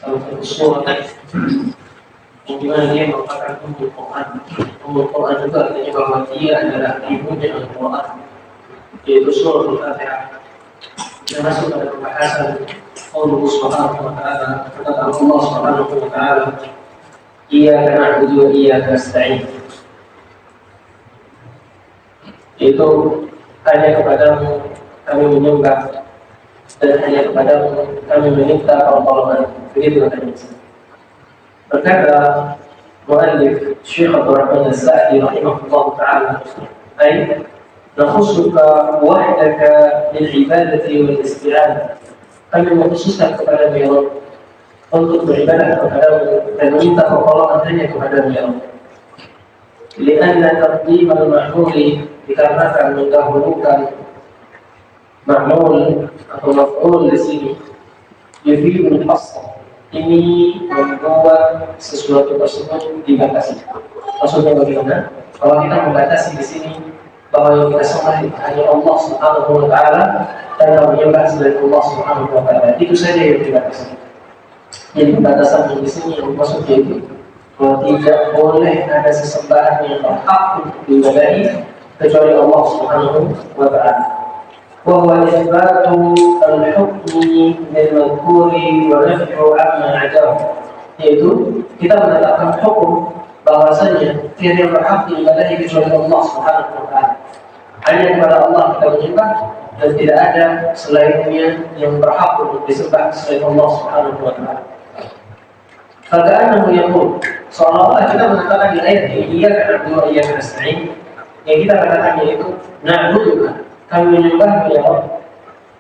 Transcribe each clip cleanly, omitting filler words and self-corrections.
salah satu surah yang dimana dia merupakan ummul Quran. Ummul Quran itu artinya bahwa dia adalah ibunya Al-Quran, yaitu surah Al-Fatihah. Yang masuk pada pembahasan Allah Subhanahu wa Ta'ala, kata Allah Subhanahu wa Ta'ala, Iyyaka na'budu wa iyyaka nasta'in. Itu hanya kepadamu kami menyembah dan hanya kepadamu kami meminta pertolongan. Begitu katanya. Berkata muallif Syekh Abdul Rahman As-Sa'di rahimahullah ta'ala, ay nakhusuka wahdaka bil ibadati wal isti'anah. Kami mengkhususkan kepada Ya Rabb untuk beribadah kepadamu dan meminta pertolongan hanya kepadamu Ya Rabb. Lianna taqdim al-ma'muli, dikarenakan mendahulukan ma'mul atau maf'ul di sini yufidul hasr, ini membuat sesuatu tersebut dibatasi. Maksudnya bagaimana? Kalau kita membatasi di sini bahwa yang kita sembah hanya Allah Subhanahu wa Ta'ala dan kita menyembah selain Allah Subhanahu wa Ta'ala, itu saja yang dibatasi. Jadi batasan yang di sini yang maksudnya itu bahwa tidak boleh ada sesembahan yang berhak untuk diibadahi kecuali Allah Subhanahu wa Ta'ala. Wa huwa itsbatu al-hukmi lil-madhkuri wa nafyu amma 'adahu, yaitu kita menetapkan hukum bahwasanya tiada yang berhak diibadahi kecuali Allah Subhanahu wa Ta'ala. Hanya kepada Allah kita menyembah dan tidak ada selainnya yang berhak untuk disembah selain Allah Subhanahu wa Ta'ala. Fakaannahu yaqul, seolah-olah kita mengatakan di ayat ini, iyyaka na'budu wa iyyaka nasta'in, yang kita katakan yaitu na'buduka, kami menyembah Ya Rabb,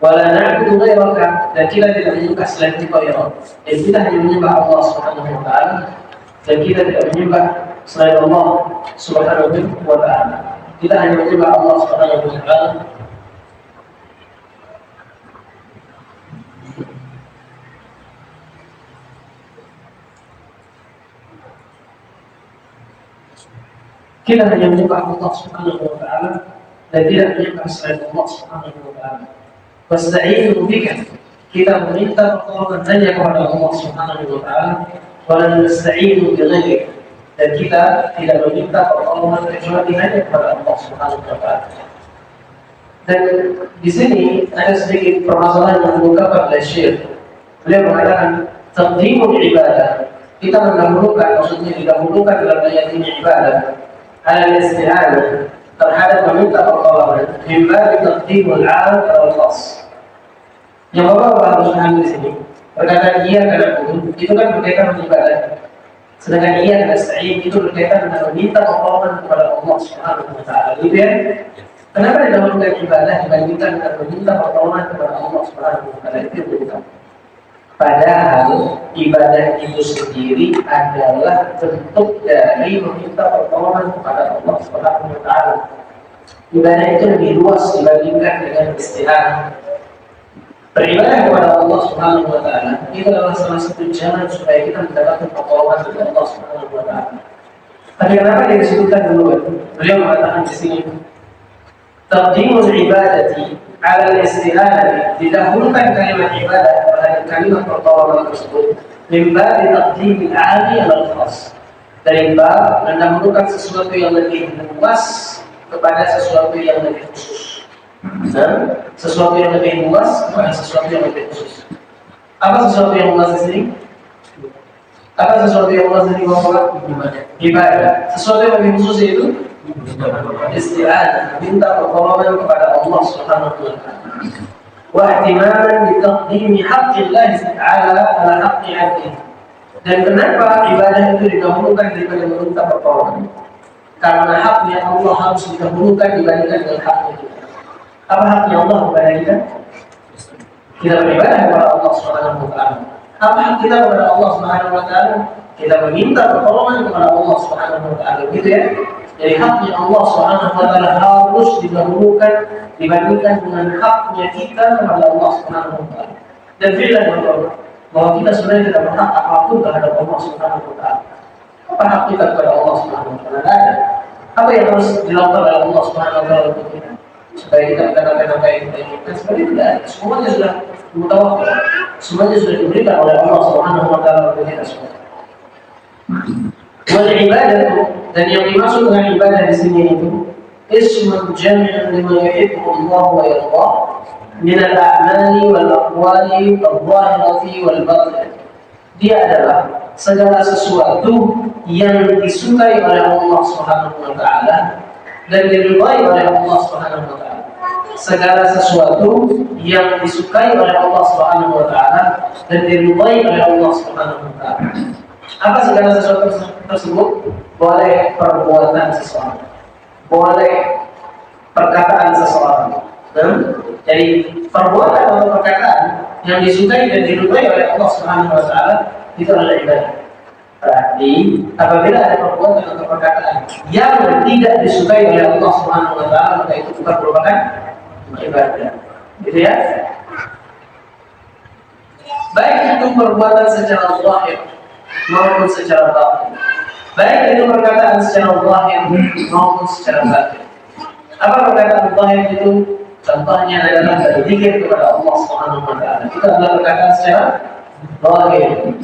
wa la na'budu ghairaka, dan kita tidak menyembah selain Engkau Ya Rabb. Dan kita hanya menyembah Allah Subhanahu wa Ta'ala, dan kita tidak menyembah selain Allah Subhanahu wa Ta'ala. Kita hanya menyembah Allah Subhanahu wa Ta'ala. Kita hanya menyembah Allah Subhanahu wa Ta'ala dan tidak menyembah selain Allah Subhanahu wa Ta'ala. Wasta'inu bika, kita meminta pertolongan hanya kepada Allah Subhanahu wa Ta'ala, wa la nasta'inu bi ghairihi, dan kita tidak meminta pertolongan kecuali hanya kepada Allah Subhanahu wa Ta'ala. Dan di sini ada sedikit permasalahan yang diungkapkan oleh Syekh. Beliau mengatakan taqdimul ibadah, kita mendahulukan, maksudnya didahulukan dalam ayat ini ibadah al-isti'anah terhadap meminta pertolongan mimba taqdimul 'am wal khas. Yang Bapak harus paham di sini, perkataan iya karena itu kan berkaitan dengan ibadah. Sedangkan iya nasta'in itu berkaitan dengan meminta pertolongan kepada Allah Subhanahu wa Ta'ala. Gitu ya? Kenapa didahulukan ibadah dibandingkan dengan meminta pertolongan kepada Allah Subhanahu wa Ta'ala? Itu yang berikut. Padahal ibadah itu sendiri adalah bentuk dari meminta pertolongan kepada Allah Subhanahu wa Ta'ala. Ibadah itu lebih luas dibandingkan dengan isti'anah. Beribadah kepada Allah Subhanahu wa Ta'ala itu adalah salah satu jalan supaya kita mendapatkan pertolongan dari Allah Subhanahu wa Ta'ala. Tapi kenapa dia disebutkan dulu? Beliau mengatakan di sini, taqdimul ibadati 'ala al-isti'anah, didahulukan kalimat ibadah terhadap kalimat pertolongan tersebut, mimba taqdimil 'ali 'ala al-khas, dari bab mendahulukan sesuatu yang lebih luas kepada sesuatu yang lebih khusus. Dan sesuatu yang lebih luas kepada sesuatu yang lebih khusus. Apa sesuatu yang luas di sini? Apa sesuatu yang luas di bawah? Ibadah. Sesuatu yang lebih khusus itu isti'anah, minta pertolongan kepada Allah Subhanahu wa Ta'ala. Wa ihtimalan bi taqdimi haqqillah ta'ala ala haqqi 'abdihi. Dan kenapa ibadah itu didahulukan daripada meminta pertolongan? Karena haknya Allah harus didahulukan dibandingkan dengan haknya kita. Apa haknya Allah kepada kita? Kita beribadah kepada Allah Subhanahu wa Ta'ala. Apa hak kita kepada Allah Subhanahu wa Ta'ala? Kita meminta pertolongan kepada Allah Subhanahu wa Ta'ala. Gitu ya. Jadi haknya Allah Subhanahu wa Ta'ala harus didahulukan dibandingkan dengan haknya kita kepada Allah Subhanahu wa Ta'ala. Dan fi'lan bahwa kita sebenarnya tidak berhak apapun terhadap Allah Subhanahu wa Ta'ala. Apa hak kita kepada Allah Subhanahu wa Ta'ala? Tidak ada. Apa yang harus dilakukan oleh Allah Subhanahu wa Ta'ala untuk kita? Supaya kita mendapatkan apa yang kita inginkan, sebenarnya tidak ada. Semuanya sudah mutawakkil, semuanya sudah diberikan oleh Allah Subhanahu wa Ta'ala kita semua. Wal ibadah, dan yang dimaksud dengan ibadah di sini itu ismun jami'un lima yuhibbu Allah wa yardah min al-a'mali wal aqwali adh-dhahirati wal batinah. Dia adalah segala sesuatu yang disukai oleh Allah Subhanahu wa taala dan diridhai oleh Allah Subhanahu wa taala. Segala sesuatu yang disukai oleh Allah Subhanahu wa taala dan diridhai oleh Allah Subhanahu wa taala. Apa segala sesuatu tersebut? Boleh perbuatan seseorang, boleh perkataan seseorang. Jadi perbuatan atau perkataan yang disukai dan diridhai oleh Allah Subhanahu wa taala itu adalah ibadah. Berarti apabila ada perbuatan atau perkataan yang tidak disukai oleh Allah Subhanahu wa taala, maka itu bukan merupakan ibadah. Gitu ya. Baik itu perbuatan secara zahir maupun secara batin. Baik itu perkataan secara zahir maupun secara batin. Apa perkataan zahir itu? Contohnya adalah berzikir kepada Allah Subhanahu wa taala. Itu adalah perkataan secara zahir.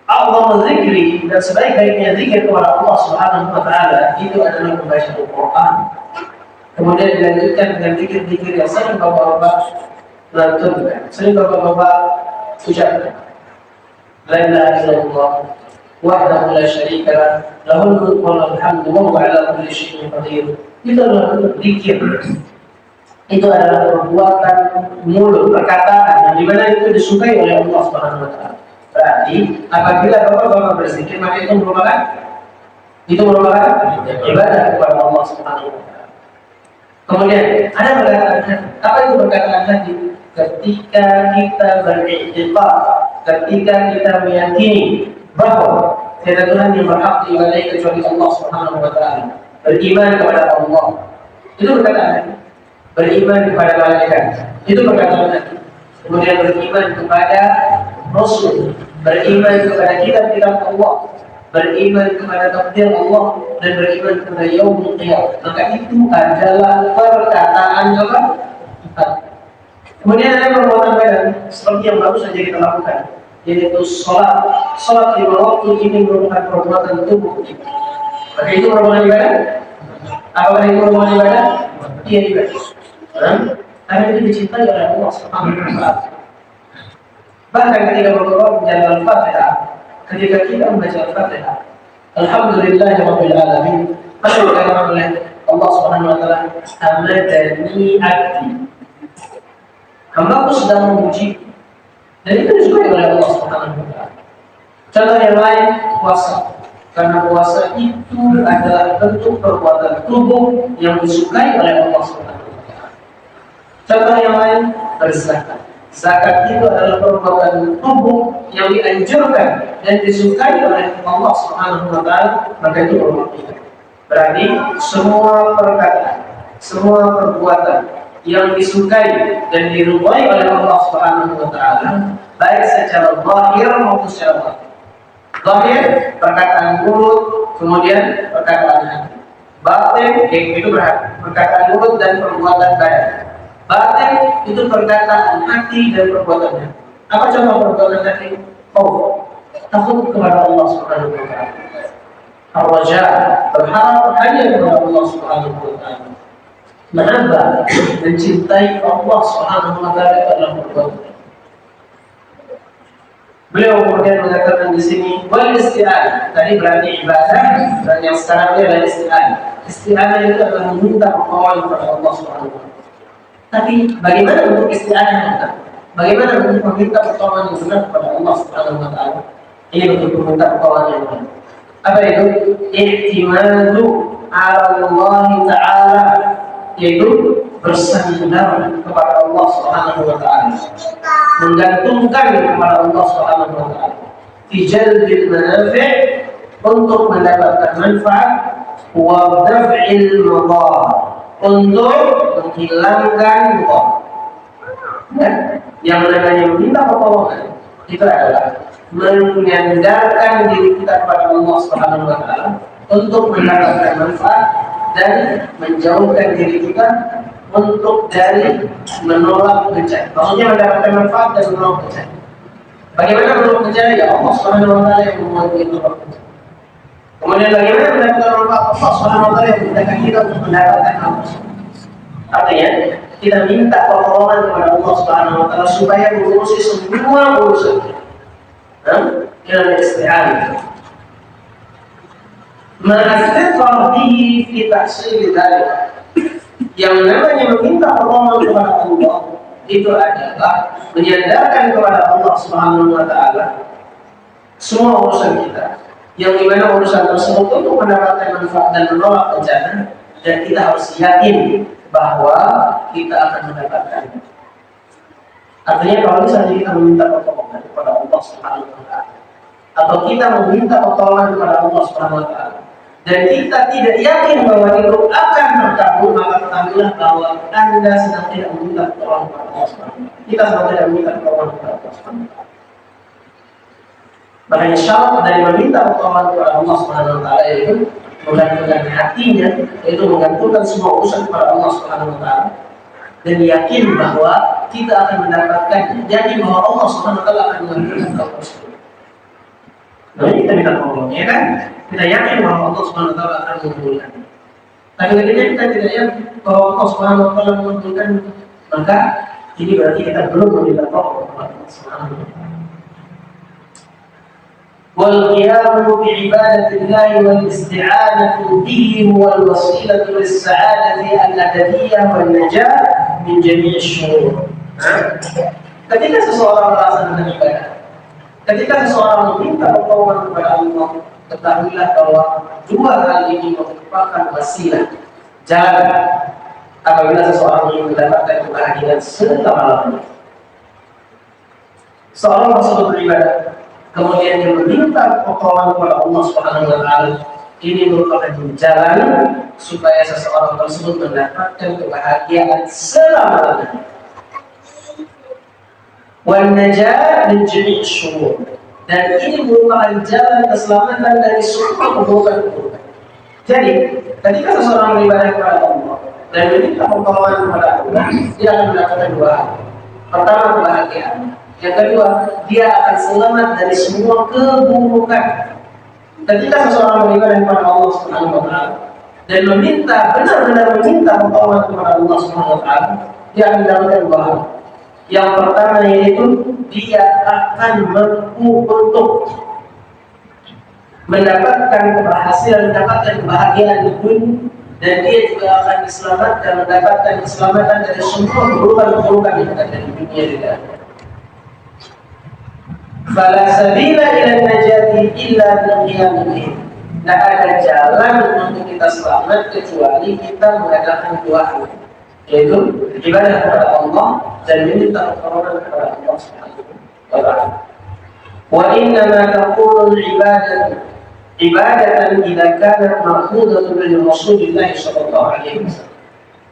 Allah zikri, dan sebaik-baiknya zikir kepada Allah Subhanahu wa taala itu adalah membaca Al-Qur'an. Kemudian dilanjutkan dengan zikir-zikir yang sering Bapak-bapak lantunkan, sering Bapak-bapak ucapkan. La ilaha illallah wahdahu la syarika lah, lahul mulku wa lahul hamdu wa huwa ala kulli syai'in qadir. Itu adalah zikir. Itu adalah perbuatan mulut, perkataan yang dimana itu disukai oleh Allah Subhanahu wa taala. Berarti apabila Bapak-bapak berzikir, maka itu merupakan ibadah kepada Allah Subhanahu wa taala. Kemudian ada perkataan hati. Apa itu perkataan hati? Ketika kita beriktikad, ketika kita meyakini bahwa tiada Tuhan yang berhak diibadahi kecuali Allah Subhanahu wa taala, beriman kepada Allah, itu perkataan hati. Beriman kepada malaikat, itu perkataan hati. Kemudian beriman kepada Rasul, beriman kepada kitab-kitab Allah, beriman kepada takdir Allah, dan beriman kepada yaumul qiyamah. Maka itu adalah perkataan apa? Kemudian ada perbuatan badan seperti yang baru saja kita lakukan, yaitu sholat. Sholat lima waktu ini merupakan perbuatan tubuh. Maka itu merupakan ibadah. Apakah itu merupakan ibadah? Iya, ibadah. Karena itu dicintai oleh Allah Subhanahu wa taala. Bahkan ketika berdoa menjalankan Al-Fatihah, ketika kita membaca Al-Fatihah, alhamdulillahirabbil alamin, maka dikatakan oleh Allah Subhanahu wa taala, hamadani abdi. Hamba-Ku sedang memuji. Dan itu disukai oleh Allah Subhanahu wa taala. Contoh yang lain, puasa. Karena puasa itu adalah bentuk perbuatan tubuh yang disukai oleh Allah Subhanahu wa taala. Contoh yang lain, berzakat. Zakat itu adalah perbuatan tubuh yang dianjurkan dan disukai oleh Allah Subhanahu wa taala, maka itu merupakan. Berarti semua perkataan, semua perbuatan yang disukai dan diridhai oleh Allah Subhanahu wa taala, baik secara zahir maupun secara batin. Zahir perkataan mulut, kemudian perkataan hati. Batin itu perkataan mulut dan perbuatan badan. Batin itu perkataan hati dan perbuatan hati. Apa contoh perbuatan hati? Takut kepada Allah Subhanahu wa taala. Ar-raja, berharap hanya kepada Allah Subhanahu wa taala. Mahabbah, mencintai Allah Subhanahu wa taala adalah perbuatan. Beliau kemudian mengatakan di sini wal isti'anah. Tadi berarti ibadah, dan yang sekarang ini adalah isti'anah. Isti'anah itu adalah meminta pertolongan kepada Allah Subhanahu wa taala. Tapi bagaimana untuk isti'anah? Bagaimana untuk meminta pertolongan yang benar kepada Allah Subhanahu wa taala? Ini bentuk meminta pertolongan yang benar. Apa itu? Ihtimadu 'ala Allah taala, yaitu bersandar kepada Allah Subhanahu wa taala, menggantungkan kepada Allah Subhanahu wa taala, fi jalbil manafi', untuk mendapatkan manfaat, wa daf'il madar, untuk menghilangkan mudarat. Yang namanya meminta pertolongan itu adalah menyandarkan diri kita kepada Allah Subhanahu wa taala untuk mendapatkan manfaat dan menjauhkan diri kita untuk dari menolak bencana. Maksudnya mendapatkan manfaat dan menolak bencana. Bagaimana menurut percaya? Ya Allah Subhanahu wa taala yang membuat itu. Kemudian bagaimana mendapatkan manfaat? Allah Subhanahu wa taala yang memudahkan kita untuk mendapatkan hal tersebut. Artinya, kita minta pertolongan kepada Allah Subhanahu wa taala supaya mengurusi semua urusan kita. Dengan isti'anah. Ma'asifah bihi fi tahsil dzalik. Yang namanya meminta pertolongan kepada Allah itu adalah menyandarkan kepada Allah Subhanahu wa taala semua urusan kita. Yang dimana urusan tersebut untuk mendapatkan manfaat dan menolak bencana, dan kita harus yakin bahwa kita akan mendapatkannya. Artinya kalau misalnya kita meminta pertolongan kepada Allah Subhanahu wa taala atau kita meminta pertolongan kepada Allah Subhanahu wa taala dan kita tidak yakin bahwa itu akan terkabul, maka ketahuilah bahwa Anda sedang tidak meminta pertolongan kepada Allah Subhanahu wa taala. Kita sedang tidak meminta pertolongan kepada Allah Subhanahu wa taala. Makanya syarat dari meminta pertolongan kepada Allah Subhanahu wa taala itu menggantungkan hatinya, yaitu menggantungkan semua urusan kepada Allah Subhanahu wa taala dan yakin bahwa kita akan mendapatkan, yakin bahwa Allah Subhanahu wa taala akan mengabulkan hal tersebut. Nah, kita minta tolong, ya kan? Kita yakin bahwa Allah Subhanahu wa taala akan mengabulkan. Tapi ketika kita tidak yakin bahwa Allah Subhanahu wa taala mengabulkan, maka ini berarti kita belum meminta tolong kepada Allah Subhanahu wa taala. والقيام بعبادة الله والاستعانة به هو الوسيلة للسعادة الأبدية والنجاة من جميع الشرور. Ketika seseorang melaksanakan ibadah, ketika seseorang meminta pertolongan kepada Allah, ketahuilah bahwa dua hal ini merupakan wasilah, jalan apabila seseorang ingin mendapatkan kebahagiaan selama-lamanya. Seorang tersebut beribadah, kemudian dia meminta pertolongan kepada Allah Subhanahu wa taala, ini merupakan jalan supaya seseorang tersebut mendapatkan kebahagiaan selama-lamanya. Wan najat min jami' syurur, dan ini merupakan jalan keselamatan dari semua keburukan-keburukan. Jadi, ketika seseorang beribadah kepada Allah dan meminta pertolongan kepada Allah, dia akan mendapatkan dua hal. Pertama, kebahagiaan. Yang kedua, dia akan selamat dari semua keburukan. Ketika seseorang beribadah kepada Allah Subhanahu wa taala dan benar-benar meminta pertolongan kepada Allah Subhanahu wa taala, dia akan mendapatkan dua hal. Yang pertama yaitu dia akan mampu untuk mendapatkan keberhasilan, mendapatkan kebahagiaan di dunia, dan dia juga akan diselamatkan, mendapatkan keselamatan dari semua keburukan-keburukan yang ada di dunia juga. Fala sabila ila najati illa bil-qiyam bihi. Tidak ada jalan untuk kita selamat kecuali kita mengadakan dua hal, yaitu ibadah kepada Allah dan meminta pertolongan kepada Allah Subhanahu wa taala. Wa inna ma taqulu ibadatan idza kanat ma'khudatan min Rasulillah sallallahu alaihi wasallam.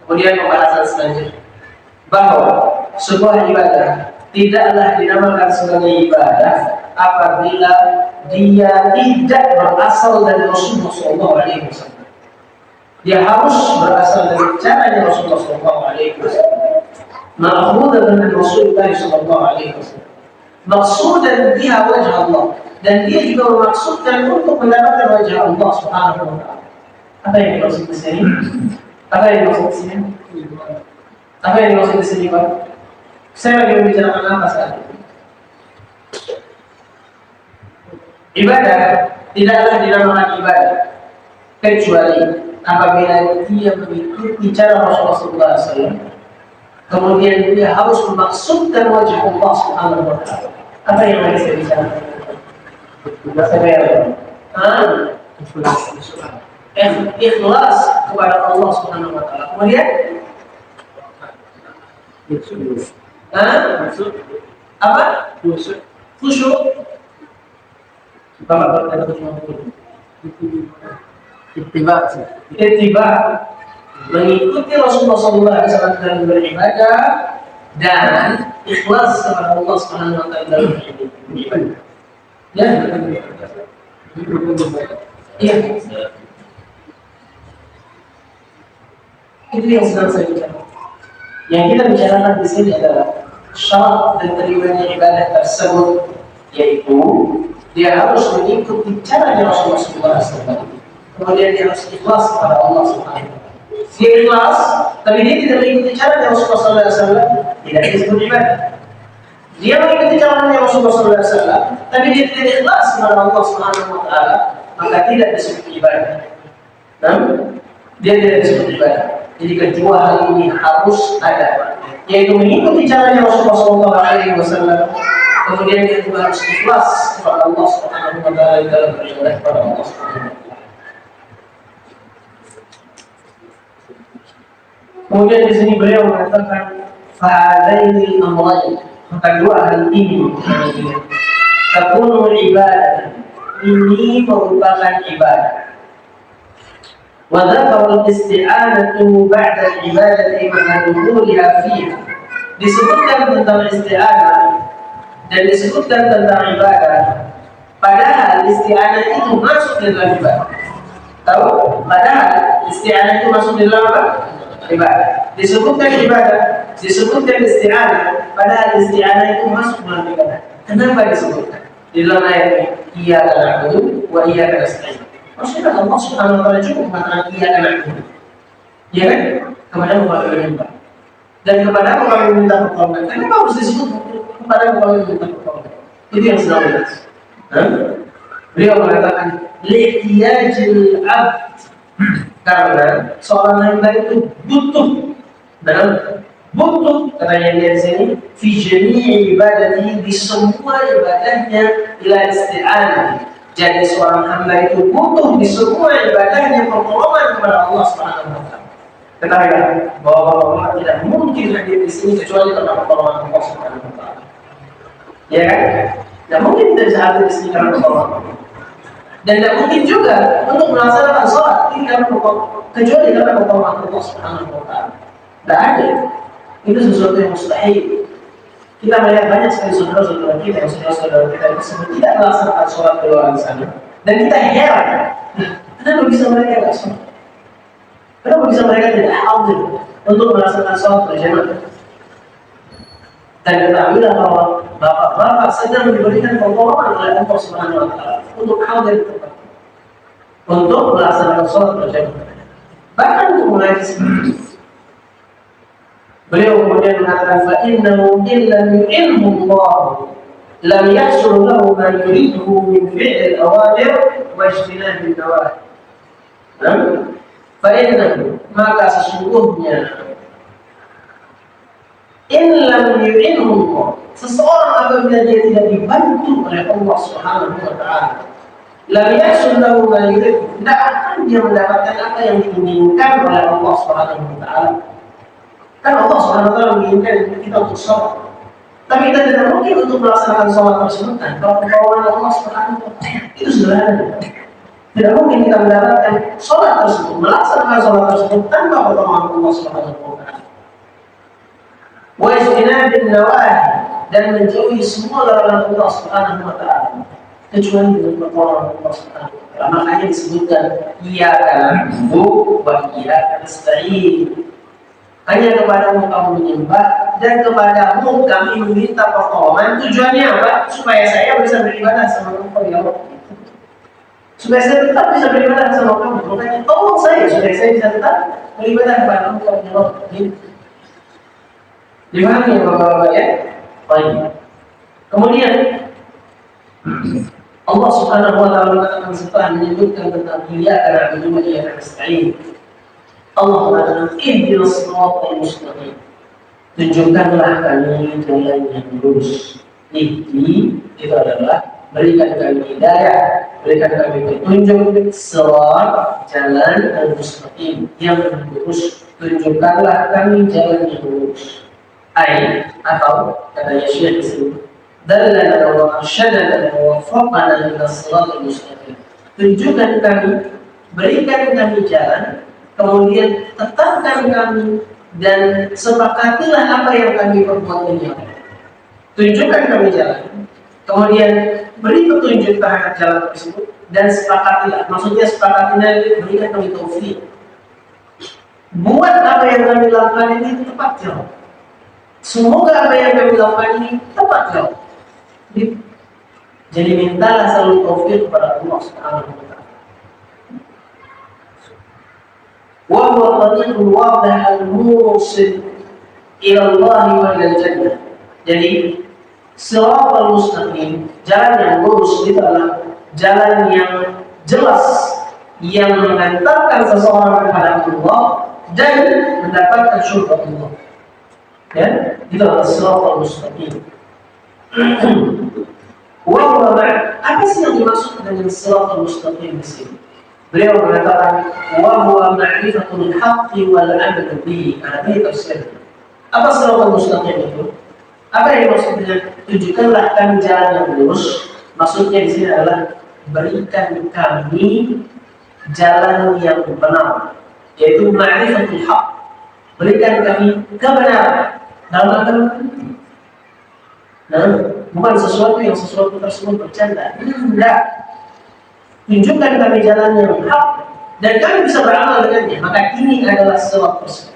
Kemudian pembahasan selanjutnya bahwa sebuah ibadah tidaklah dinamakan sebagai ibadah apabila dia tidak berasal dari Rasulullah sallallahu alaihi wasallam. Dia harus berasal dari caranya Rasulullah sallallahu alaihi wasallam. Ma'khudatan min Rasulillah sallallahu alaihi wasallam. Maksudnya biha wajh Allah, dan dia juga memaksudkan untuk mendapatkan wajah Allah Subhanahu wa taala. Apa yang dimaksud di sini? Apa yang dimaksud di sini? Apa yang dimaksud di sini, Pak? Saya lagi membicarakan apa saat ini? Ibadah tidaklah dinamakan ibadah kecuali apabila dia mengikuti cara Rasulullah SAW. Kemudian dia harus memaksudkan wajah Allah Subhanahu wa taala. Apa yang lagi saya bicarakan? Ikhlas kepada Allah Subhanahu wa taala. Kemudian apa? Khusyuk. Bapak berkata khusyuk. Ittiba. Mengikuti Rasulullah SAW dalam beribadah dan ikhlas kepada Allah Subhanahu wa taala dalam beribadah. Ya. Iya. Itu yang sedang saya bicarakan. Yang kita bicarakan di sini adalah syarat dan terimanya ibadah tersebut yaitu dia harus mengikuti caranya Rasulullah SAW. Kemudian dia harus ikhlas kepada Allah Subhanahu wa taala. Dia ikhlas, tapi dia tidak mengikuti caranya Rasulullah SAW, tidak disebut ibadah. Dia mengikuti caranya Rasulullah SAW, tapi dia tidak ikhlas kepada Allah Subhanahu wa taala, maka tidak disebut ibadah. Dia tidak disebut ibadah. Jadi kedua hal ini harus ada, yaitu mengikuti caranya Rasulullah SAW, kemudian dia juga harus ikhlas kepada Allah Subhanahu wa taala dalam beribadah kepada Allah Subhanahu wa taala. Kemudian di sini beliau mengatakan fa'alaini amrayn, maka dua hal ini takunu ibadah, ini merupakan ibadah. Wa dzakara al-isti'anatu ba'da al-ibadati ma'a dukhulha fiha. Disebutkan tentang isti'anah dan disebutkan tentang ibadah, padahal isti'anah itu masuk di dalam ibadah. Tahu? Padahal isti'anah itu masuk di dalam apa? Ibadah. Disebutkan ibadah, disebutkan isti'anah, padahal isti'anah itu masuk dalam ibadah. Kenapa disebutkan? Di dalam ayat ini, iyyaka na'budu wa iyyaka nasta'in. Maksudnya Allah Subhanahu wa taala cukup mengatakan iyyaka na'budu. Ya kan? Kepada kami menyembah. Dan kepada kami meminta pertolongan. Kenapa harus disebut kepada kami meminta pertolongan? Itu yang sedang dibahas. Beliau mengatakan li'tiyajil 'abd, karena seorang hamba itu butuh, dalam butuh katanya dia di sini fi jami'i ibadati, di semua ibadahnya ila isti'anah. Jadi seorang hamba itu butuh di semua ibadahnya pertolongan kepada Allah Subhanahu wa taala. Ketahuilah bahwa Allah tidak mungkin hadir di sini kecuali karena pertolongan Allah Subhanahu wa taala. Ya kan? Tidak mungkin kita bisa hadir di sini karena pertolongan Allah. Dan tidak mungkin juga untuk melaksanakan sholat kecuali karena pertolongan Allah Subhanahu wa taala. Tidak ada. Itu sesuatu yang mustahil. Kita melihat banyak sekali saudara-saudara kita, saudara-saudara kita yang tidak melaksanakan sholat di luar sana, dan kita heran, kenapa bisa mereka tidak sholat? Kenapa bisa mereka tidak hadir untuk melaksanakan sholat berjamaah? Dan ketahuilah bahwa bapak-bapak sedang diberikan pertolongan oleh Allah Subhanahu wa taala untuk hadir di tempat, untuk melaksanakan sholat berjamaah, bahkan untuk mengaji sendiri. Beliau kemudian mengatakan fa'innahu illa min Allah lam yahsul lahu ma yuriduhu min fi'l al-awamir wa ijtinab an-nawahi. Fa'innahu, maka sesungguhnya in lam yu'inhu Allah, seseorang apabila dia tidak dibantu oleh Allah Subhanahu wa taala, lam yahsul lahu ma yuriduhu, tidak akan dia mendapatkan apa yang diinginkan oleh Allah Subhanahu wa taala. Kan Allah Subhanahu wa taala menginginkan kita untuk sholat, tapi kita tidak mungkin untuk melaksanakan sholat tersebut tanpa pertolongan Allah Subhanahu wa taala. Itu sederhana. Tidak mungkin kita mendapatkan sholat tersebut, melaksanakan sholat tersebut tanpa pertolongan Allah Subhanahu wa taala. Wa ijtinab an-nawahi, dan menjauhi semua larangan Allah Subhanahu wa taala kecuali dengan pertolongan Allah Subhanahu wa taala. Makanya disebutkan iyyaka na'budu wa iyyaka nasta'in. Hanya kepadamu kami menyembah dan kepadamu kami meminta pertolongan. Tujuannya apa? Supaya saya bisa beribadah sama Engkau ya Allah. Supaya saya tetap bisa beribadah sama kamu. Makanya tolong saya supaya saya bisa tetap beribadah kepada Engkau ya Allah. Dipahami ya Bapak-bapak ya? Baik. Kemudian Allah Subhanahu wa taala mengatakan setelah menyebutkan tentang iyyaka na'budu wa iyyaka nasta'in, Allah mengatakan ihdinas siratal mustaqim, tunjukkanlah kami jalan yang lurus. Ihdi itu adalah berikan kami hidayah, berikan kami petunjuk, sirat jalan al-mustaqim yang lurus, tunjukkanlah kami jalan yang lurus. Atau katanya Syekh disini, dallana wa arsyadana wa waffaqana ila siratal mustaqim, tunjukkan kami, berikan kami jalan, kemudian tetapkan kami dan sepakatilah apa yang kami perbuat ini. Tunjukkan kami jalan, kemudian beri petunjuk terhadap jalan tersebut dan sepakatilah. Maksudnya sepakatilah, berikan kami taufik. Buat apa yang kami lakukan ini tepat jauh. Semoga apa yang kami lakukan ini tepat jauh. Jadi mintalah selalu taufik kepada Allah Subhanahu wa taala. Wa huwa tariqul wadih al-musil ila Allah wa ila jannah. Jadi shiratal mustaqim, jalan yang lurus itu adalah jalan yang jelas yang mengantarkan seseorang kepada Allah dan mendapatkan surga Allah. Ya, itu adalah shiratal mustaqim. Apa sih yang dimaksud dengan shiratal mustaqim di sini? Beliau mengatakan wa huwa ma'rifatul haqqi wal 'amal bihi. Ini tafsir. Apa shiratal mustaqim itu? Apa yang dimaksud dengan tunjukkanlah kami jalan yang lurus? Maksudnya di sini adalah berikan kami jalan yang benar, yaitu ma'rifatul haqq. Berikan kami kebenaran dalam arti bukan sesuatu tersebut bercanda. Tidak. Tunjukkan kami jalan yang hak dan kami bisa beramal dengannya. Maka ini adalah sirat tersebut.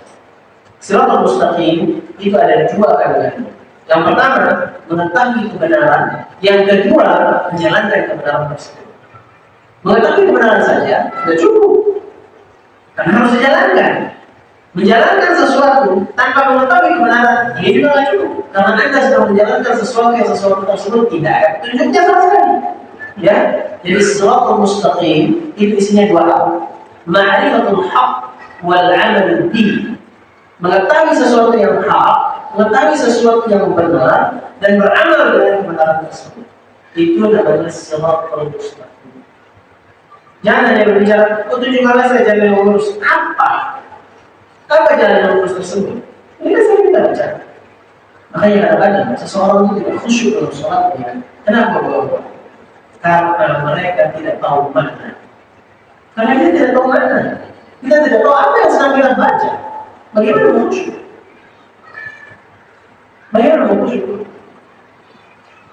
Siratal mustaqim itu ada dua kandungan. Yang pertama, mengetahui kebenaran. Yang kedua, menjalankan kebenaran tersebut. Mengetahui kebenaran saja tidak cukup, karena harus dijalankan. Menjalankan sesuatu tanpa mengetahui kebenaran, ini juga tidak cukup. Karena Anda sedang menjalankan sesuatu tersebut tidak ada petunjuknya sama sekali. Ya, jadi siratal mustaqim itu isinya dua hal: ma'rifatul haqq wal 'amal bihi. Mengetahui sesuatu yang hak, mengetahui sesuatu yang benar, dan beramal dengan kebenaran tersebut. Itu namanya siratal mustaqim. Jangan hanya berbicara, tunjukkanlah saya jalan yang lurus. Apa jalan yang lurus tersebut? Ini kan saya tidak bicara. Makanya kadang-kadang seseorang itu tidak khusyuk dalam sholatnya. Kenapa Bapak? Karena mereka tidak tahu mana. Karena kita tidak tahu mana. Kita tidak tahu apa yang sedang kita baca. Bagaimana khusyuk? Bagaimana khusyuk?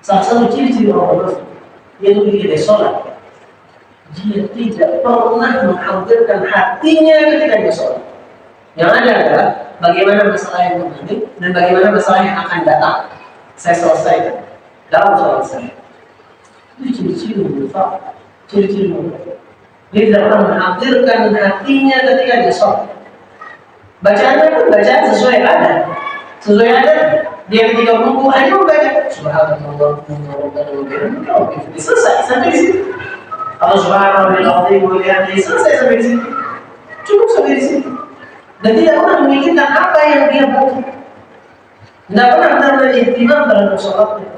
Salah satu ciri-ciri orang yaitu ketika dia sholat, dia tidak pernah menghadirkan hatinya ketika dia sholat. Yang ada adalah bagaimana masalah yang nanti dan bagaimana masalah yang akan datang. Saya selesaikan dalam sholat saya. Ini ciri-ciri munafik, ciri-ciri munafik. Dia tidak pernah menghadirkan hatinya ketika dia sholat. Bacaannya pun bacaan sesuai ada. Dia ketika ruku hanya membaca subhanallah selesai sampai di situ. Kalau subhanallah selesai sampai di situ. Cukup sampai di situ. Dan tidak pernah memikirkan apa yang dia baca. Tidak pernah benar-benar ihtimam dalam sholatnya.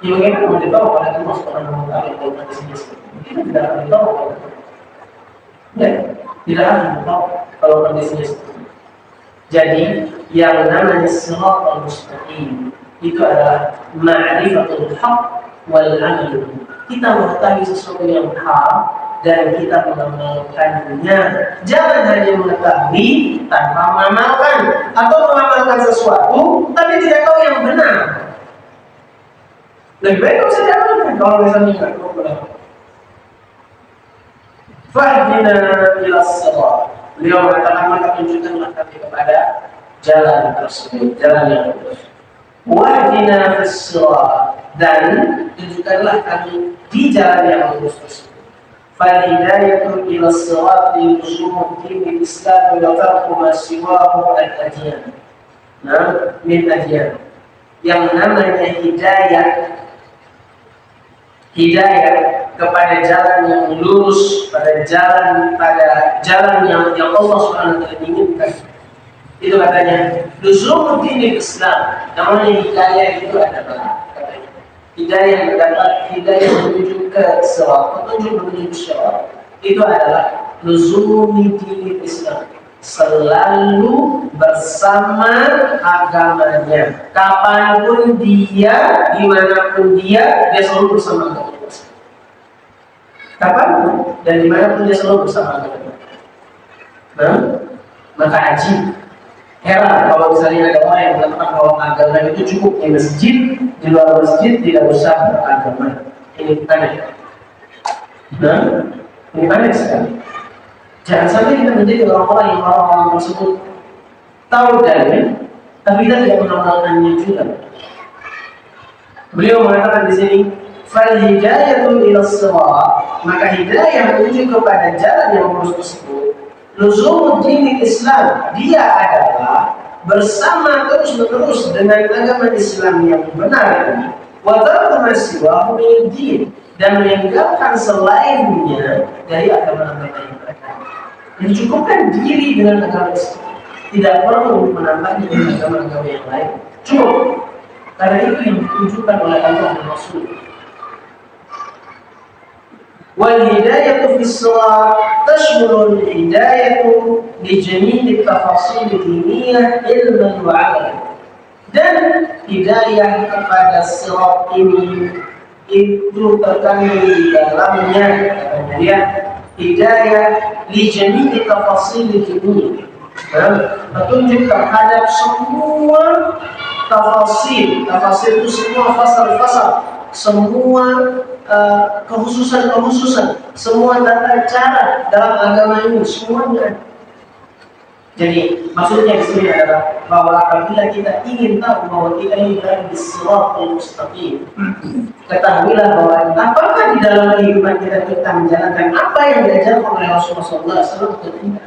Ya bagaimana mau ditahu oleh Allah Subhanahu wa taala kalau kondisinya seperti ini? Kita tidak akan ditahu. Ya, tidak akan ditahu kalau kondisinya seperti ini. Jadi yang namanya siratal mustaqim itu adalah ma'rifatul haqq wal 'amal. Kita mengetahui sesuatu yang hak dan kita mengamalkannya. Jangan hanya mengetahui tanpa mengamalkan, atau mengamalkan sesuatu tapi tidak tahu yang benar. Lebih baik kalau saya amalkan. Kalau misalnya nggak tahu benar. Fahdina ila sirat. Beliau mengatakan maka tunjukkanlah kami kepada jalan tersebut, jalan yang lurus. Wahdina fis-sirat, dan tunjukkanlah kami di jalan yang lurus tersebut. Fal-hidayatu ila sirati usulul din Islam wa tarku ma siwahu al-adyan. Nah, min adyan. Yang namanya hidayah kepada jalan yang lurus, pada jalan yang Allah Subhanahu wa taala inginkan. Itu katanya luzumud din Islam. Namanya hidayah itu adalah katanya hidayah menuju ke sirat, menuju syirat. Itu adalah luzumud din Islam. Selalu bersama agamanya. Kapanpun dia, dimanapun dia selalu bersama agamanya. Kapanpun dan dimanapun dia selalu bersama agamanya. Nah, maka ajib, heran kalau misalnya ada orang yang mengatakan bahwa agama itu cukup di masjid, di luar masjid tidak usah beragama. Ini aneh. Nah, ini aneh sekali. Jangan sampai kita menjadi orang-orang yang orang-orang tersebut tahu dalil, tapi kita tidak mengamalkannya juga. Beliau mengatakan di sini, Fal hidayatu ila sirat, maka hidayah menuju kepada jalan yang lurus tersebut. Luzumuddin Islam, dia adalah bersama terus-menerus dengan agama Islam yang benar ini. Wa tarku ma siwahu min din, dan meninggalkan selainnya dari agama-agama yang mereka. Mencukupkan diri dengan agama Islam, tidak perlu menambahnya dengan agama-agama yang lain. Cukup. Karena itu yang ditunjukkan oleh Allah dan Rasul. والهداية في الصلاة تشمل الهداية لجميع التفاصيل الدينية علما وعملا. Dan hidayah kepada sirat ini itu terkandung di dalamnya, katanya dia, hidayah li jami'i tafasil dunia, petunjuk terhadap semua tafasil. Tafasil itu semua fasal-fasal, semua kehususan-kehususan, semua tata cara dalam agama ini, semuanya. Jadi maksudnya di sini adalah bahwa apabila kita ingin tahu bahwa kita ini berada di siratal mustaqim, ketahuilah bahwa apakah di dalam kehidupan kita menjalankan apa yang diajarkan oleh Rasulullah SAW atau tidak,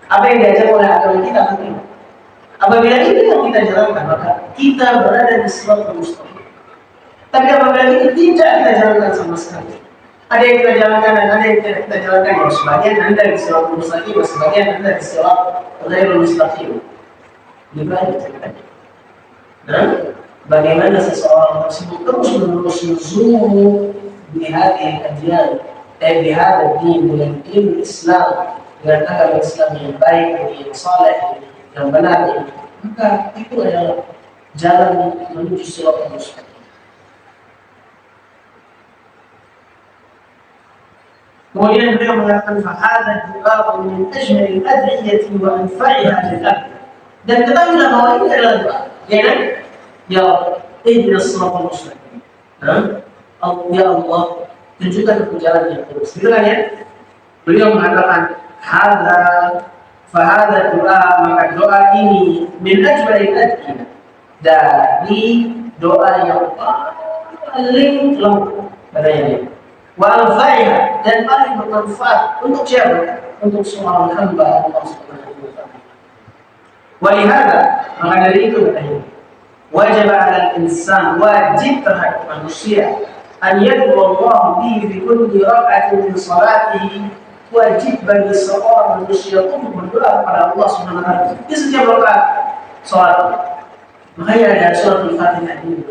apa yang diajarkan oleh agama kita atau tidak. Apabila itu yang kita jalankan, maka kita berada di siratal mustaqim. Tapi apabila itu tidak kita jalankan sama sekali, ada yang kita jalankan dan ada yang tidak kita jalankan, ya sebagian Anda di siratal mustaqim, sebagian Anda di siratal ghairul mustaqim. Gimana ceritanya? Nah, bagaimana seseorang tersebut terus-menerus menzumu di hati kajian, di hati din, dengan ilmu Islam, dengan agama Islam yang baik, yang saleh, yang benar, maka itu adalah jalan menuju siratal mustaqim. Kemudian beliau mengatakan fahadha du'a min ajmal al-ad'iyati wa anfa'iha lil-abd. Dan ketahuilah bahwa ini adalah doa, ya kan? Ya ihdinas siratal mustaqim. Ya Allah, tunjukkan jalan yang lurus. Gitu kan ya? Beliau mengatakan fahadha du'a, maka doa ini min ajmal al-ad'iyah, dari doa yang paling lengkap katanya. Wa anfa'iha, dan paling bermanfaat untuk siapa? Untuk seorang hamba Allah Subhanahu wa ta'ala. Wa lihada, maka dari itu katanya, wajib 'ala al-insan, wajib terhadap manusia, an yad'u Allah bihi fi kulli rak'atin min salatihi, wajib bagi seorang manusia untuk berdoa kepada Allah Subhanahu wa ta'ala di setiap rakaat salat. Makanya ada surat Al-Fatihah ini.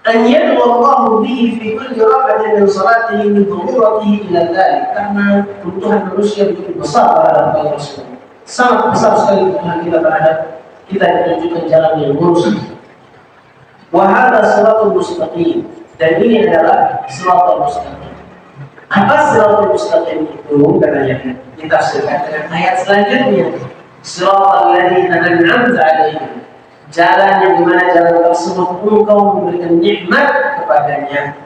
أن يدعو الله به في كل ركعة من صلاته من ضرورته إلى ذلك, karena kebutuhan manusia begitu besar terhadap Allah Rasul, sangat besar sekali kebutuhan kita terhadap kita ditunjukkan jalan yang lurus. Wa hadha siratal mustaqim, dan ini adalah siratal mustaqim. Apa siratal mustaqim itu? Katanya ditafsirkan dengan ayat selanjutnya, siratal ladzina an'amta 'alaihim, jalan yang dimana jalan tersebut engkau memberikan nikmat kepadanya,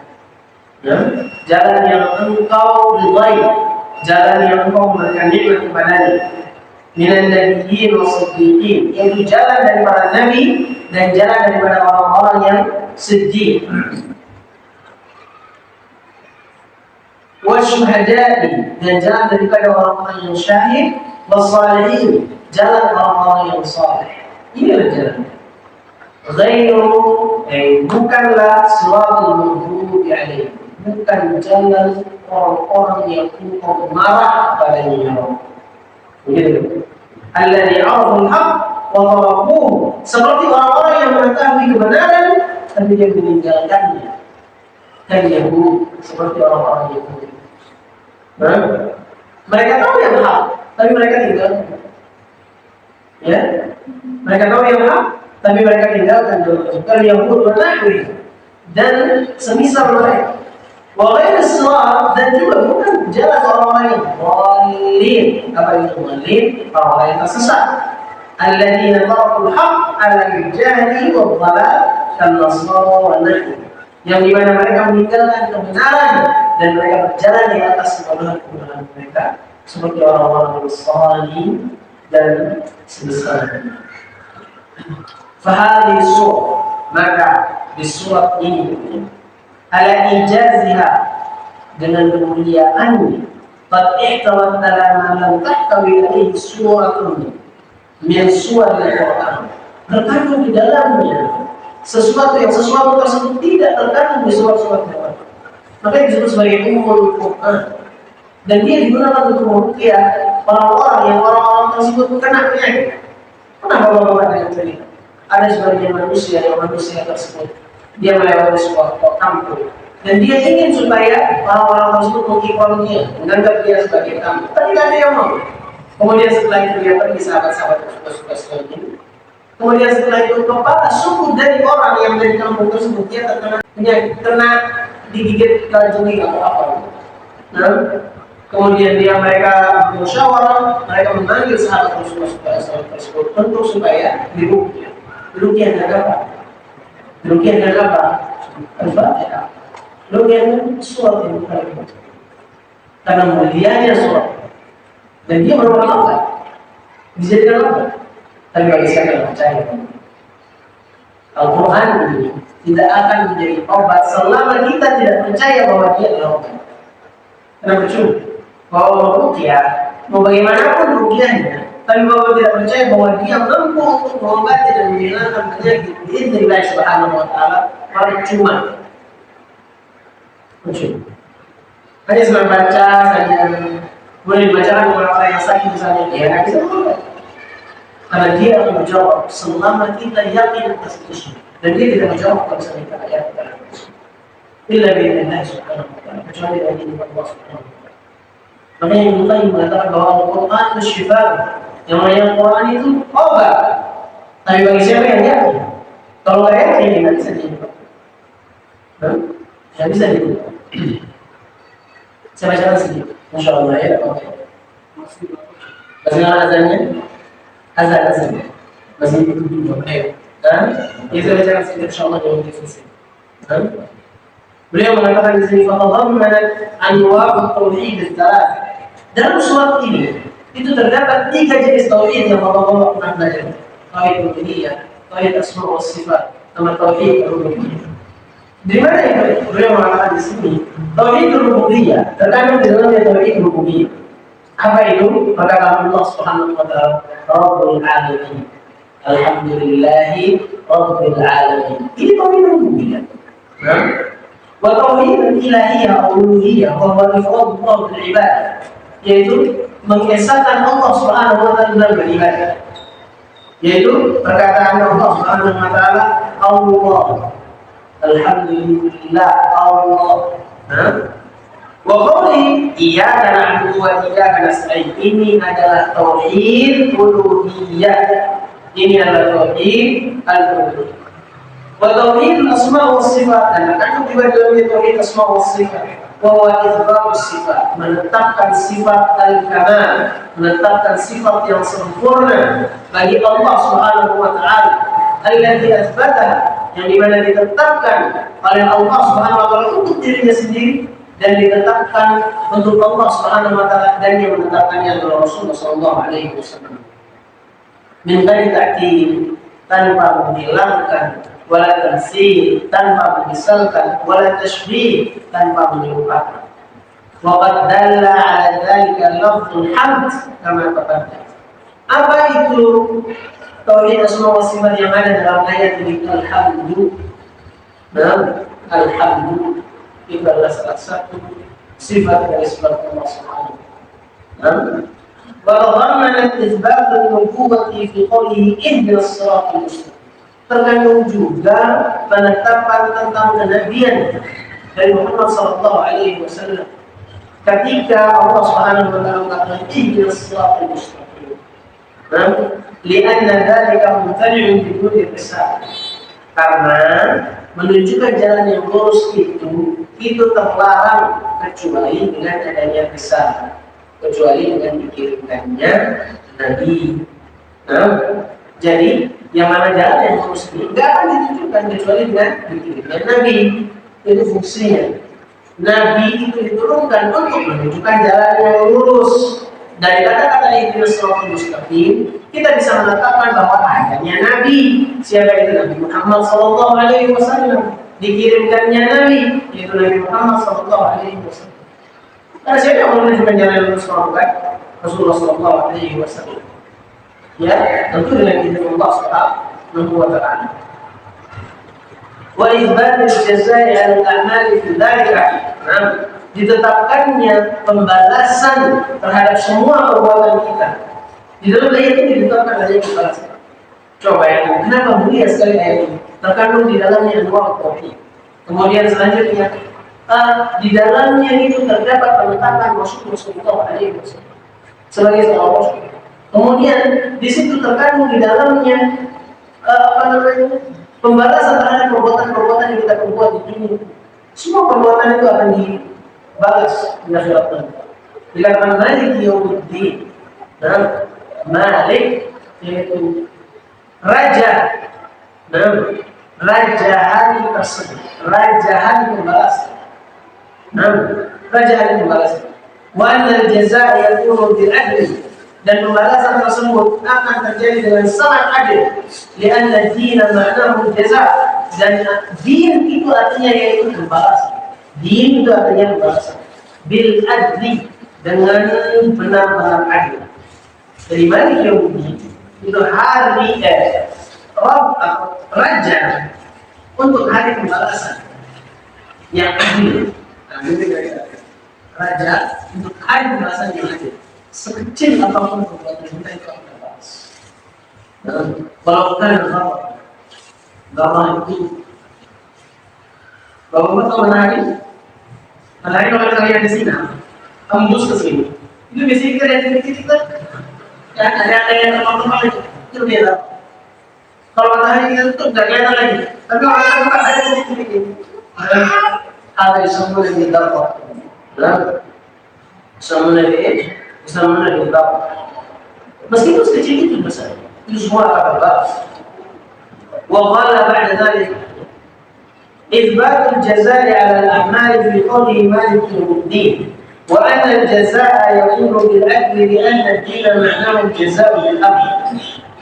ya? Jalan yang engkau ridai, jalan yang engkau memberikan nikmat kepadanya, minan nabiyyin wa siddiqin, yaitu jalan dari para nabi dan jalan daripada orang-orang yang siddiq, wa syuhada'i, dan jalan daripada orang-orang yang syahid, wa salihin, jalan orang-orang yang saleh. Inilah jalan. Ghairu, bukanlah siratal maghdubi alaihim, bukan jalan orang-orang yang engkau marah padanya. Begitu. Alladzi 'arafa al-haqq wa tarakuhu, seperti orang-orang yang mengetahui kebenaran tapi dia meninggalkannya. Dan Yahudi, seperti orang-orang Yahudi. Mereka tahu yang hak, tapi mereka tinggalkan. Ya, mereka tahu yang hak, tapi mereka tinggalkan. Kalau Yahudi bernahwi dan semisal mereka. Wa ghairu sirat, dan juga bukan jalan orang lain. Dhalin, apa itu dhalin? Orang lain tersesat. Alladzina tarakul haqq 'ala al-jahli wad-dhalal kan-nasara wa nahi, yang dimana mereka meninggalkan kebenaran dan mereka berjalan di atas kebodohan mereka, seperti orang-orang Nasrani dan sebesarnya. Fahadhi surah, Maka di surat ini ala ijaziha, dengan kemuliaannya, qad ihtawat ala ma lam tahtawi alaihi suratun min suwaril Qur'an, terkandung di dalamnya sesuatu tersebut tidak terkandung di surat-surat yang lain. Makanya disebut sebagai ummul Qur'an. Dan dia digunakan untuk meruqyah orang-orang tersebut kena penyakit. Kenapa bapak dengan cerita? Ada sebagian manusia tersebut dia melewati sebuah kampung dan dia ingin supaya orang-orang tersebut mengikhwal dia, menganggap dia sebagai tamu. Tapi tidak ada yang mau. Kemudian setelah itu dia pergi sahabat-sahabat suka sekali. Kemudian setelah itu kepala suku dari orang yang dari kampung tersebut dia terkena penyakit, kena digigit kalajengking atau apa. Nah, kemudian mereka musyawarah, mereka memanggil sahabat Rasulullah tersebut untuk supaya diruqyah. Ruqyah dengan apa? Ruqyah dengan apa? Al-Fatihah. Ruqyah dengan surat yang bukan, karena mulianya surat. Dan dia merupakan apa? Bisa dengan apa? Tapi bagi saya yang percaya, Al-Quran ini tidak akan menjadi obat selama kita tidak percaya bahwa dia adalah obat. Karena percuma. Bahwa ruqyah, mau bagaimanapun ruqyahnya, tapi bahwa tidak percaya bahwa dia mampu untuk mengobati dan menghilangkan penyakit biiznillah subhanahu wa ta'ala, percuma. Hanya sedang baca saja, boleh dibacakan kepada orang yang sakit misalnya, dia nggak bisa mengobati. Karena dia akan menjawab selama kita yakin atas itu, dan dia tidak menjawab kalau misalnya kita yakin atas itu. Illa biiznillah subhanahu wa ta'ala, kecuali dari Allah subhanahu wa ta'ala. Makanya Ibnu Qayyim mengatakan bahwa Al-Quran itu syifa, yang namanya Al-Quran itu obat. Tapi bagi siapa yang yakin? Kalau nggak yakin, nggak bisa diubah. Nggak bisa diubah. Saya bacakan sedikit, Masya Allah ya. Masih nggak azannya? Azan. Masih itu dulu. Ayo. Ini saya bacakan sedikit, Insya Allah jauh lebih selesai. Beliau mengatakan di sini, "Fatadhammanat anwa' tauhid ats-tsalath." Dalam surat ini itu terdapat 3 jenis tauhid yang Allah pernah belajar. Tauhid rububiyah, tauhid asma wa sifat, sama tauhid rububiyah. Di mana itu? Beliau mengatakan di sini, tauhid rububiyah terkandung di dalamnya tauhid rububiyah. Apa itu? Maka Allah Subhanahu wa ta'ala, Rabbul Alamin. Alhamdulillahi Rabbil Alamin. Ini tauhid rububiyah. Wa tauhid ilahiyah, uluhiyah, wa huwa ifradullah bil ibadah. Yaitu mengesahkan Allah Subhanahu wa ta'ala dalam beribadah. Yaitu perkataan Allah Subhanahu wa ta'ala, Allah, alhamdulillah, Allah. Wa qawli iyyaka na'budu wa iyyaka nasta'in. Ini adalah tauhid uluhiyah. Ini adalah tauhid al-uluhiyah. Wa tauhid asma wa sifat, dan akan juga dalamnya tauhid asma wa sifat. Wa itsbatus sifat, menetapkan sifat al-kamal, menetapkan sifat yang sempurna bagi Allah Subhanahu wa ta'ala. Allati atsbataha, yang dimana ditetapkan oleh Allah Subhanahu wa ta'ala untuk dirinya sendiri, dan ditetapkan untuk Allah Subhanahu wa ta'ala, dan yang menetapkannya adalah Rasulullah sallallahu alaihi wasallam. Min ghairi ta'til, tanpa menghilangkan, wala tansil, tanpa memisalkan, wala tashbih, tanpa menyerupakan. Wa qad dalla 'ala dzalika lafdzul hamd kama taqaddam. Apa itu tauhid asma wa sifat yang ada dalam ayat ini? Alhamdu. Nah, alhamdu itu adalah salah satu sifat dari sifat Allah Subhanahu wa ta'ala. Wa tadammanat itsbat an-nubuwwati fi qawlihi ihdinas siratal mustaqim. Terkandung juga penetapan tentang kenabian dari Muhammad sallallahu alaihi wasallam ketika Allah Subhanahu wa ta'ala mengatakan ihdinas siratal mustaqim. Lianna dzalika mutali'un bi kulli risalah. Karena menunjukkan jalan yang lurus itu terlarang kecuali dengan adanya risalah, kecuali dengan dikirimkannya nabi. Jadi yang mana jalan yang lurus ini tidak akan ditunjukkan kecuali dengan dikirimkan nabi. Itu fungsinya. Nabi itu diturunkan untuk menunjukkan jalan yang lurus, Dari kata-kata ihdinas shiratal mustaqim, kita bisa menetapkan bahwa adanya Nabi. Siapa itu? Nabi Muhammad Sallallahu Alaihi Wasallam. Dikirimkannya Nabi, yaitu Nabi Muhammad Sallallahu Alaihi Wasallam. Karena siapa yang menunjukkan jalan lurus ke Rasulullah Sallallahu Alaihi Wasallam? Ya, tentu dengan izin Allah Subhanahu wa Ta'ala. Wa izbatul jazaa'i 'ala al-a'mali fi dzalika. Nah, ditetapkannya pembalasan terhadap semua perbuatan kita. Di dalam ayat ini ditetapkan adanya pembalasan. Coba ya, kenapa mulia sekali ayat ini? Terkandung di dalamnya anwar tauhid. Kemudian selanjutnya, di dalamnya itu terdapat penetapan Rasulullah Alaihi Wasallam sebagai seorang Rasul. Kemudian di situ terkandung di dalamnya pembalasan terhadap perbuatan-perbuatan yang kita perbuat di dunia. Semua perbuatan itu akan dibalas di akhirat nanti. Dikatakan Malik Yaumiddin. Nah, Malik yaitu raja. Nah, raja hari tersebut, raja hari pembalasan. Nah, raja hari pembalasan. Wa anna al-jazaa'a yakunu bil 'adli. Dan pembalasan tersebut akan terjadi dengan sangat adil. Lianna dina ma'nahu jaza'. Dan din itu artinya yaitu pembalasan. Din itu artinya pembalasan. Bil adli, dengan benar-benar adil. Dari Malik Yaumiddin itu hari raja untuk hari pembalasan yang adil. Raja untuk hari pembalasan yang adil. Sekecil apapun perbuatan kita itu akan terbalas. Kalau bukan gambar itu, kalau kita menari kalau kalian di sini, tembus ke sini, itu biasanya kreatif kita, ya ada yang teman-teman itu beda. Kalau matahari itu nggak kelihatan lagi, tapi kalau kita ada di sini, ada semua yang kita dapat, semua yang Islam menegak. Meskipun sekecil itu besar, itu semua akan terbalas. Wa qala ba'da dzalik إثبات الجزاء على الأعمال في قوله مالك يوم الدين وأن الجزاء يكون بالعدل لأن الدين معناه الجزاء بالأمر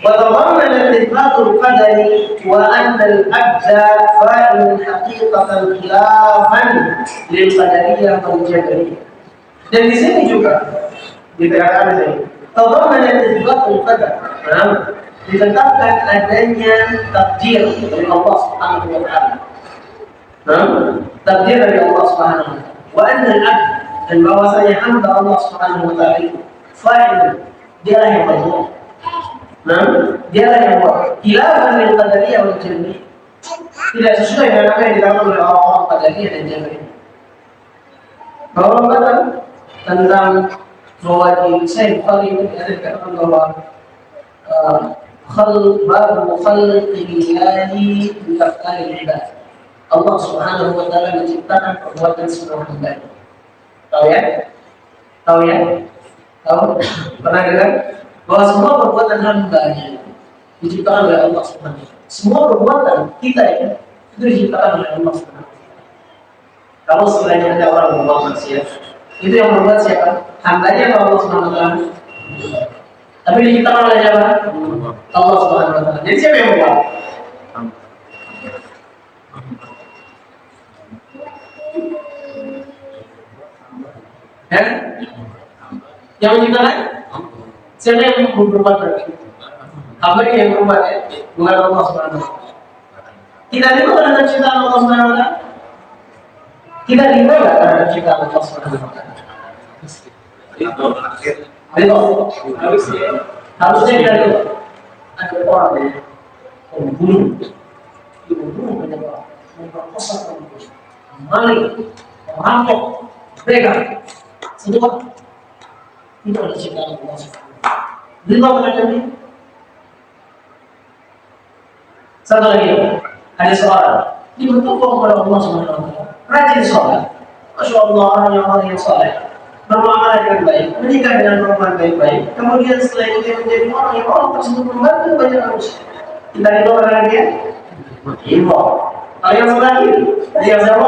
وتضمن إثبات القدر وأن العبد فاعل حقيقة خلافا للقدرية والجبرية. Dan di sini juga dikatakan ini tadamman itsbatul qadar. Ditetapkan adanya takdir dari Allah Subhanahu wa taala. Takdir dari Allah Subhanahu wa taala. Wa anna al-'abd, dan bahwasanya hamba Allah Subhanahu wa taala itu fa'il, dialah yang berbuat. Dialah yang buat. Khilafan lil qadariyah wal jabriyah. Tidak sesuai dengan apa yang dikatakan oleh orang-orang qadariyah dan jabriyah. Bahwa kata tentang bahwa di Sahih Bukhari itu dikatakan bahwa babu khalqillahi bi af'alil ibad. Allah Subhanahu wa taala menciptakan perbuatan semua hamba. Tahu ya? Tahu ya? Tahu? Pernah dengar bahwa semua perbuatan hamba-Nya diciptakan oleh Allah Subhanahu wa taala. Semua perbuatan kita itu diciptakan oleh Allah Subhanahu wa taala. Kalau sekiranya ada orang berbuat maksiat, itu yang berbuat siapa? Hambanya atau Allah Subhanahu wa taala? Tapi diciptakan oleh siapa? Allah Subhanahu wa taala. Jadi siapa yang berbuat? Ya? Yang menciptakan? Siapa yang berbuat berarti? Hambanya yang berbuat ya? Bukan Allah Subhanahu wa taala. Kita terima terhadap ciptaan Allah Subhanahu wa taala? Kita terima enggak terhadap ciptaan Allah Subhanahu wa taala? Harusnya kita lihat ada orang yang membunuh, banyak orang, memperkosa perempuan, maling, merampok, begal, semua itu adalah ciptaan Allah Subhanahu wa taala. Lima macam ini. Satu lagi, ada seorang dibentuk oleh Allah Subhanahu wa taala, rajin sholat, masya Allah orang yang soleh, bermuamalah dengan baik, menikah dengan perempuan baik-baik, kemudian setelah itu dia menjadi orang yang Allah tersebut membantu banyak manusia. Kita itu orang dia, ibu. Kalau yang sebelah kiri, yang siapa?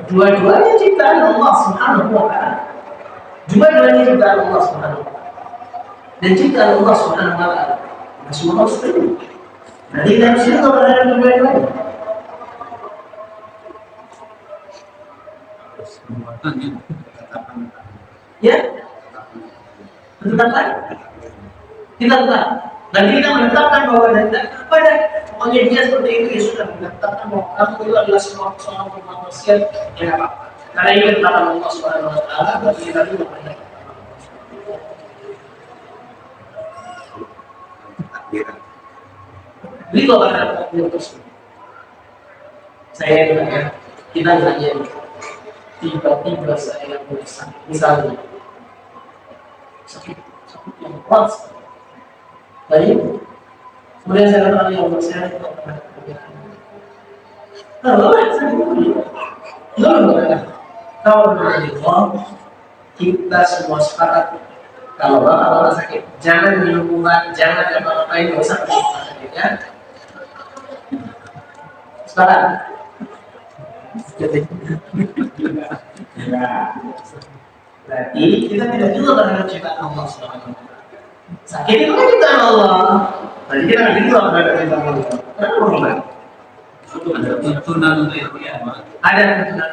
Dua-duanya ciptaan Allah Subhanahu wa taala. Dua-duanya ciptaan Allah Subhanahu wa taala. Dan ciptaan Allah Subhanahu wa taala semua harus terima. Nah, kita harus ridho terhadap dua-duanya. Ya, tetapkan. Kita tetap. Nanti kita menetapkan bahwa pada pokoknya dia seperti itu ya sudah menetapkan bahwa kamu itu adalah seorang manusia yang apa? Karena ini ketetapan Allah Subhanahu wa taala, berarti kita juga banyak. Ridho terhadap takdir tersebut. Saya bertanya, kita tanya tiba-tiba saya mulai sakit, misalnya sakit yang keras, baik, kemudian saya katakan yang saya tidak pernah kebiasaan. Kalau sakit itu, kalau Allah, kita semua sepakat. Kalau bapak sakit, jangan minum obat, jangan apa-apain, nggak usah sakit ya. Sepakat. Berarti kita tidak juga terhadap ciptaan Allah Subhanahu wa taala. Sakit itu kan ciptaan Allah. Berarti kita tidak juga terhadap ciptaan Allah. Kenapa berulang? Ada tuntunan untuk ya, Ada tuntunan.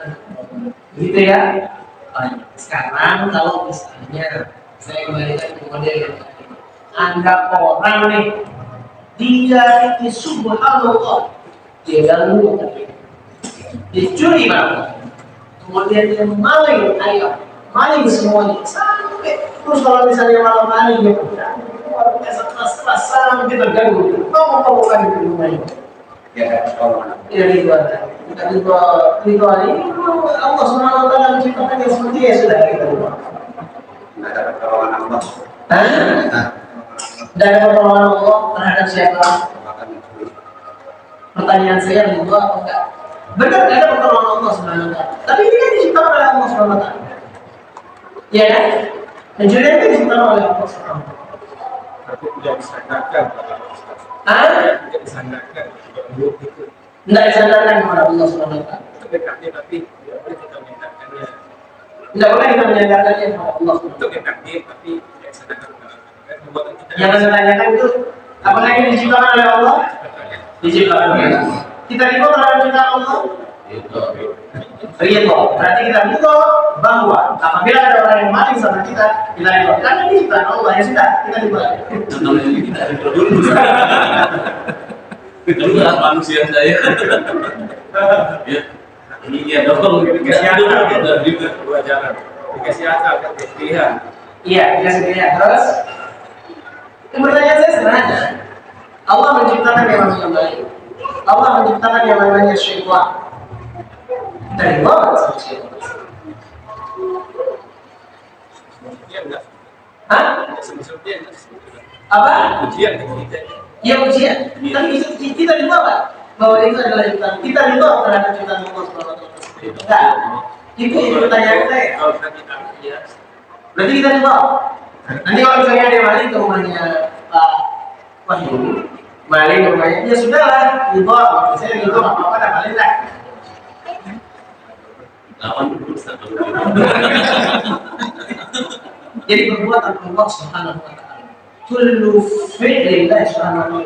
Gitu ya. Sekarang kalau misalnya saya kembalikan ke model yang tadi. Anggap orang nih, dia itu subhanallah, dia ganggu tadi. Dicuri bang, kemudian dia maling ayam, maling semuanya sampai terus kalau misalnya malam maling dia udah stres sampai terganggu, ngomong lagi di rumahnya. Ya ritual, ritual ini Allah Subhanahu wa taala menciptakan yang seperti ya sudah kita ubah. Ada pertolongan Allah. Dan pertolongan Allah terhadap siapa? Pertanyaan saya ridho apa enggak? Benar ada pertolongan Allah Subhanahu wa taala. Tapi ini kan diciptakan oleh Allah Subhanahu wa taala. Ya kan? Pencurian itu diciptakan oleh Allah Subhanahu wa taala. Tapi tidak disandarkan. Tidak disandarkan. Tidak disandarkan kepada Allah Subhanahu wa taala. Tapi kita menyandarkannya. Tidak boleh kita menyandarkannya kepada Allah. Untuk yang takdir tapi tidak disandarkan kepada Allah. Yang saya tanyakan itu apakah ini diciptakan oleh Allah? Diciptakan oleh Allah. Kita ridho terhadap ciptaan Allah? Ridho. Berarti kita ridho bahwa apabila ada orang yang mati sama kita ridho. Karena ini ciptaan Allah, ya sudah, kita ridho. namanya kita ridho dulu. Itulah manusia saya. Ya, ini dia dong. Dikasih akal juga dua jalan. Dikasih akal kan pilihan. Iya, dikasih pilihan. Terus, pertanyaan saya sederhana. Allah menciptakan yang baik. Allah menciptakan yang namanya syaitan. Dari mana sama syaitan? Iya enggak? Hah? Sebetulnya enggak. Apa? Ujian kita. Ya ujian. Tapi kita ridho apa? Bahwa itu adalah ciptaan. Kita ridho terhadap ciptaan Allah Subhanahu wa taala. Enggak. Itu pertanyaan saya. Kalau kita tidak ya. Berarti kita ridho. Nanti kalau misalnya ada maling ke rumahnya Pak Wahyu, maling ke rumahnya, ya sudahlah, ridho. Saya ridho apa-apa dah maling lah. Jadi perbuatan Allah Subhanahu wa taala kullu fi'lin la subhanahu wa ta'ala